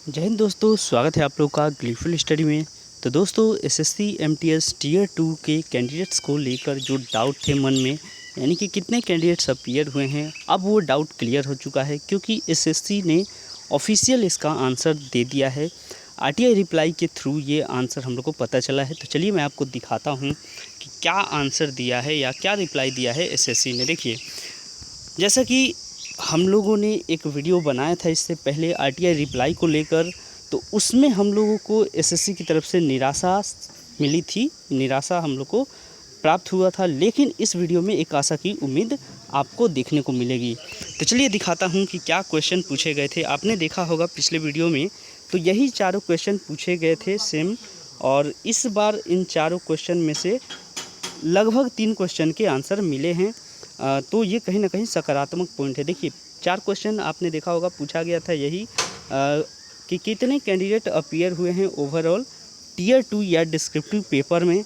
जय हिंद दोस्तों, स्वागत है आप लोग का ग्लीफुल स्टडी में। तो दोस्तों एसएससी एमटीएस टीयर 2 के कैंडिडेट्स को लेकर जो डाउट थे मन में, यानी कि कितने कैंडिडेट्स अपीयर हुए हैं, अब वो डाउट क्लियर हो चुका है क्योंकि एसएससी ने ऑफिशियल इसका आंसर दे दिया है। आरटीआई रिप्लाई के थ्रू ये आंसर हम लोग को पता चला है। तो चलिए मैं आपको दिखाता हूँ कि क्या आंसर दिया है या क्या रिप्लाई दिया है एसएससी ने। देखिए, जैसा कि हम लोगों ने एक वीडियो बनाया था इससे पहले आरटीआई रिप्लाई को लेकर, तो उसमें हम लोगों को एसएससी की तरफ से निराशा मिली थी, निराशा हम लोग को प्राप्त हुआ था। लेकिन इस वीडियो में एक आशा की उम्मीद आपको देखने को मिलेगी। तो चलिए दिखाता हूं कि क्या क्वेश्चन पूछे गए थे। आपने देखा होगा पिछले वीडियो में, तो यही चारों क्वेश्चन पूछे गए थे सेम, और इस बार इन चारों क्वेश्चन में से लगभग 3 क्वेश्चन के आंसर मिले हैं। तो ये कहीं ना कहीं सकारात्मक पॉइंट है। देखिए, 4 क्वेश्चन आपने देखा होगा पूछा गया था यही कि कितने कैंडिडेट अपीयर हुए हैं ओवरऑल टीयर 2 या डिस्क्रिप्टिव पेपर में।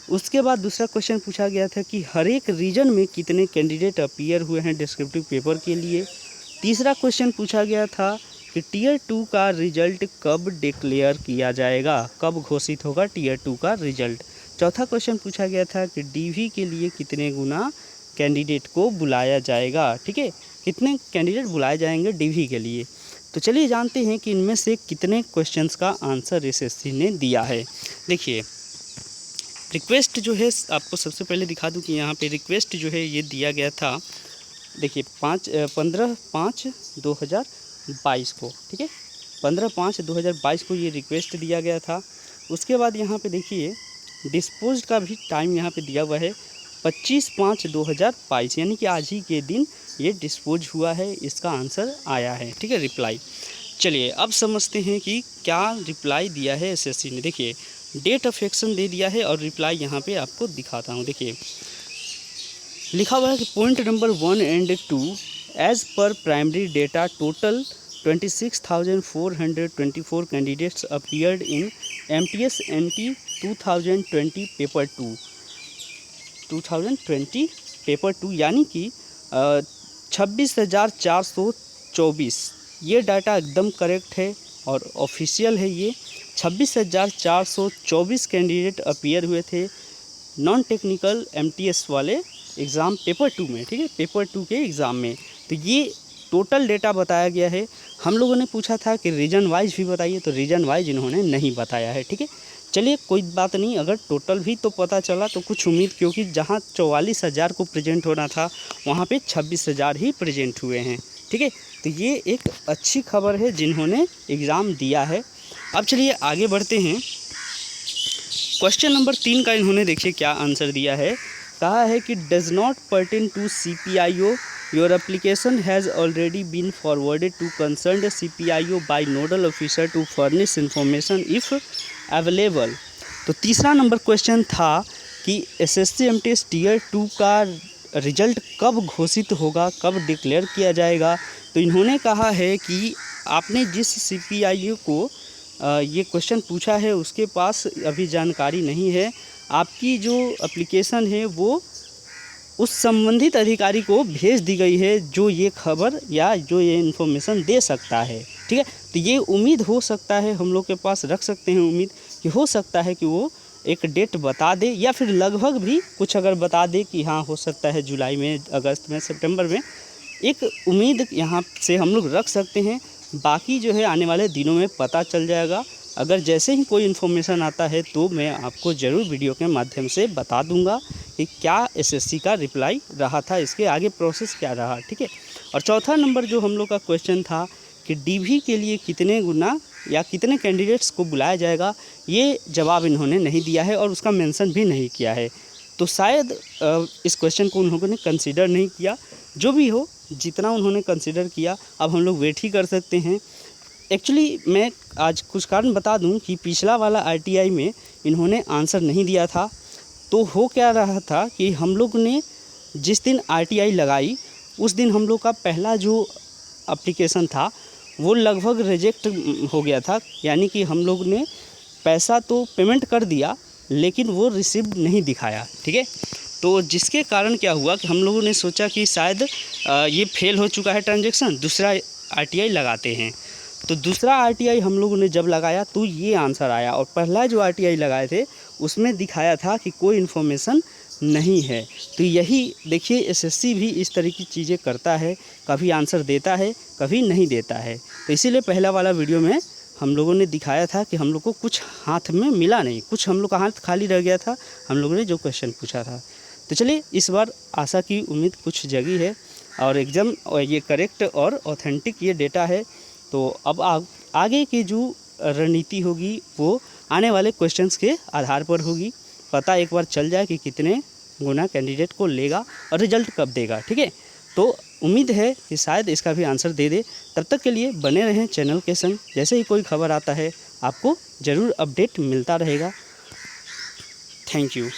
उसके बाद दूसरा क्वेश्चन पूछा गया था कि हर एक रीजन में कितने कैंडिडेट अपीयर हुए हैं डिस्क्रिप्टिव पेपर के लिए। तीसरा क्वेश्चन पूछा गया था कि टीयर 2 का रिजल्ट कब डिक्लेयर किया जाएगा, कब घोषित होगा टीयर 2 का रिजल्ट। चौथा क्वेश्चन पूछा गया था कि डीवी के लिए कितने गुना कैंडिडेट को बुलाया जाएगा। ठीक है, कितने कैंडिडेट बुलाए जाएंगे डीवी के लिए। तो चलिए जानते हैं कि इनमें से कितने क्वेश्चंस का आंसर एसएससी ने दिया है। देखिए, रिक्वेस्ट जो है आपको सबसे पहले दिखा दूं कि यहाँ पे रिक्वेस्ट जो है ये दिया गया था। देखिए 15/5/2022 को, ठीक है, 15/5/2022 को ये रिक्वेस्ट दिया गया था। उसके बाद यहाँ पे देखिए डिस्पोज का भी टाइम यहाँ पे दिया हुआ है 25/5/2022, यानी कि आज ही के दिन ये डिस्पोज हुआ है, इसका आंसर आया है। ठीक है, रिप्लाई। चलिए अब समझते हैं कि क्या रिप्लाई दिया है एसएससी ने। देखिए, डेट ऑफ एक्शन दे दिया है और रिप्लाई यहाँ पे आपको दिखाता हूँ। देखिए लिखा हुआ है कि point number 1 and 2, as per primary data total 26,424 candidates appeared in MTS NT 2020 paper 2, यानी कि 26,424। ये डाटा एकदम करेक्ट है और ऑफिशियल है। ये 26,424 कैंडिडेट अपीयर हुए थे नॉन टेक्निकल एमटीएस वाले एग्ज़ाम पेपर 2 में। ठीक है, पेपर 2 के एग्ज़ाम में। तो ये टोटल डेटा बताया गया है। हम लोगों ने पूछा था कि रीजन वाइज भी बताइए, तो रीजन वाइज इन्होंने नहीं बताया है। ठीक है, चलिए कोई बात नहीं, अगर टोटल भी तो पता चला तो कुछ उम्मीद, क्योंकि जहां 44,000 को प्रेजेंट होना था वहां पे 26,000 ही प्रेजेंट हुए हैं। ठीक है, तो ये एक अच्छी खबर है जिन्होंने एग्ज़ाम दिया है। अब चलिए आगे बढ़ते हैं। क्वेश्चन नंबर 3 का इन्होंने देखिए क्या आंसर दिया है। कहा है कि does not pertain to CPIO, your application has already been forwarded to concerned CPIO by nodal officer to furnish information if available. तो तीसरा नंबर क्वेश्चन था कि एसएससी एमटीएस टीयर 2 का रिजल्ट कब घोषित होगा, कब डिक्लेयर किया जाएगा। तो इन्होंने कहा है कि आपने जिस CPIO को ये क्वेश्चन पूछा है उसके पास अभी जानकारी नहीं है। आपकी जो एप्लीकेशन है वो उस संबंधित अधिकारी को भेज दी गई है जो ये खबर या जो ये इन्फॉर्मेशन दे सकता है। ठीक है, तो ये उम्मीद हो सकता है, हम लोग के पास रख सकते हैं उम्मीद कि हो सकता है कि वो एक डेट बता दे, या फिर लगभग भी कुछ अगर बता दे कि हाँ हो सकता है जुलाई में, अगस्त में, सितंबर में। एक उम्मीद यहाँ से हम लोग रख सकते हैं। बाकी जो है आने वाले दिनों में पता चल जाएगा। अगर जैसे ही कोई इन्फॉर्मेशन आता है तो मैं आपको ज़रूर वीडियो के माध्यम से बता दूंगा कि क्या एसएससी का रिप्लाई रहा था, इसके आगे प्रोसेस क्या रहा। ठीक है, और चौथा नंबर जो हम लोग का क्वेश्चन था कि डीवी के लिए कितने गुना या कितने कैंडिडेट्स को बुलाया जाएगा, ये जवाब इन्होंने नहीं दिया है और उसका मेंशन भी नहीं किया है। तो शायद इस क्वेश्चन को उन्होंने कंसीडर नहीं किया। जो भी हो, जितना उन्होंने कंसीडर किया, अब हम लोग वेट ही कर सकते हैं। एक्चुअली मैं आज कुछ कारण बता दूं कि पिछला वाला आरटीआई में इन्होंने आंसर नहीं दिया था। तो हो क्या रहा था कि हम लोग ने जिस दिन आरटीआई लगाई उस दिन हम लोग का पहला जो एप्लीकेशन था वो लगभग रिजेक्ट हो गया था, यानी कि हम लोग ने पैसा तो पेमेंट कर दिया लेकिन वो रिसीव्ड नहीं दिखाया। ठीक है, तो जिसके कारण क्या हुआ कि हम लोगों ने सोचा कि शायद ये फेल हो चुका है ट्रांजैक्शन, दूसरा आरटीआई लगाते हैं। तो दूसरा RTI हम लोगों ने जब लगाया तो ये आंसर आया, और पहला जो RTI लगाए थे उसमें दिखाया था कि कोई इन्फॉर्मेशन नहीं है। तो यही देखिए SSC भी इस तरह की चीज़ें करता है, कभी आंसर देता है कभी नहीं देता है। तो इसीलिए पहला वाला वीडियो में हम लोगों ने दिखाया था कि हम लोग को कुछ हाथ में मिला नहीं, कुछ हम लोग का हाथ खाली रह गया था हम लोगों ने जो क्वेश्चन पूछा था। तो चलिए इस बार आशा की उम्मीद कुछ जगी है और एकदम ये करेक्ट और ऑथेंटिक ये डेटा है। तो अब आगे की जो रणनीति होगी वो आने वाले क्वेश्चंस के आधार पर होगी। पता एक बार चल जाए कि कितने गुना कैंडिडेट को लेगा और रिजल्ट कब देगा, ठीक है। तो उम्मीद है कि शायद इसका भी आंसर दे दे। तब तक के लिए बने रहें चैनल के संग, जैसे ही कोई खबर आता है आपको ज़रूर अपडेट मिलता रहेगा। Thank you.